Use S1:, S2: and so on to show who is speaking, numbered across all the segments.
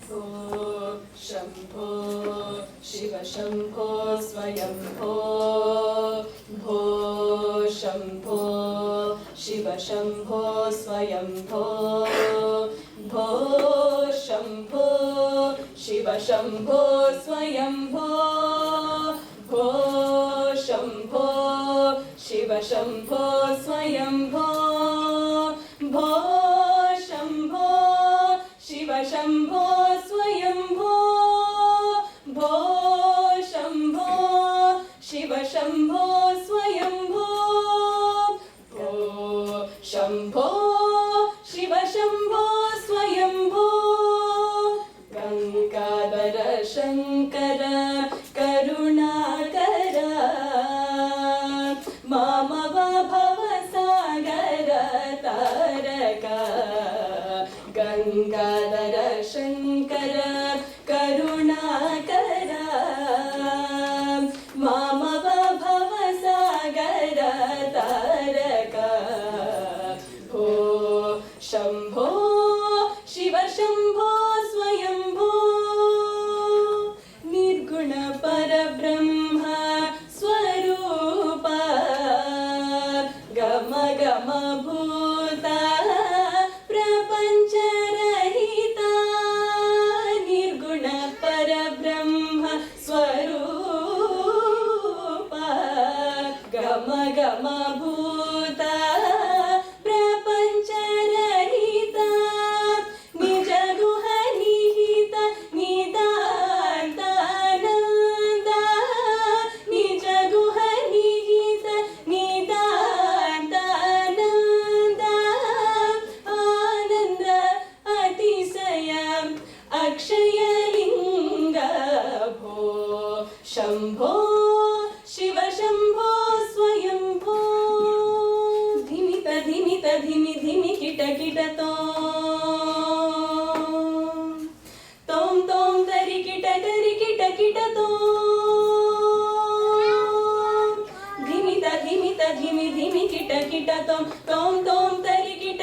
S1: भो शम्भो शिव शम्भो स्वयंभो भो शम्भो शिव शम्भो स्वयंभो भो शम्भो शिव शम्भो स्वयंभो भो शम्भो शिव शम्भो स्वयंभो भो शम्भो शिव शम्भो स्वयंभो भो शम्भो शिव शम्भो स्वयंभो भो शम्भो शिव शम्भो स्वयंभो गङ्गाधर शङ्कर करुणाकर मामव भवसागर तारक गङ्गाधर शङ्कर करुणाकर मामव भवसागर तारक भो शम्भो शिव शम्भो स्वयंभो निर्गुण परब्रह्म स्वरूप गम गम भूत प्रपंच रहित निर्गुण परब्रह्म स्वरूप गम गम भूत प्रपंच रहित निज गुह निहित निदान्तानन्द निज गुह निहित निदान्तानन्द आनन्द अतिशय अक्षयलिङ्ग भो शम्भो शिव शम्भो स्वयंभो धिमित धिमित धिमि धिमि किट किट तोम तोम तरि किट किट धिमित धिमित धिमि धिमि किट तोम तोम तरि किट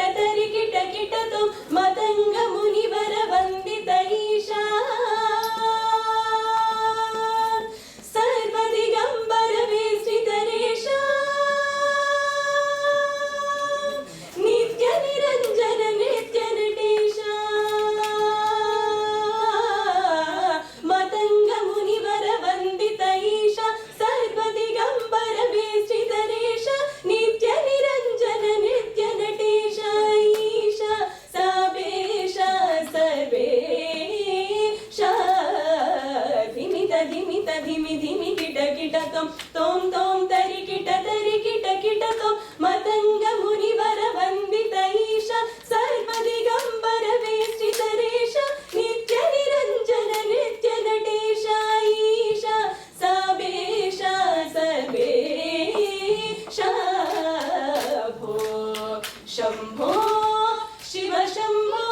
S1: तोम मतंग मुनिवर वंदित ईशा सर्वदिगंबर विस्तृतरेश नित्य निरंजन नृत्य नटेश मतंग मुनिवर वंदित ईशा सर्वदिगंबर विस्तृतरेश नित्य निरंजन नृत्य नटेश ईशा सबेश सर्वेश धिमित धिमित धिमि धिमि किट तोम तोम तरि किट तोम मतंग मुनिवर वंदित ईशा सर्वदिगंबर विस्तृतरेश नित्य निरंजन नृत्य नटेश ईशा सबेश सर्वेश भो शम्भो शिव शम्भो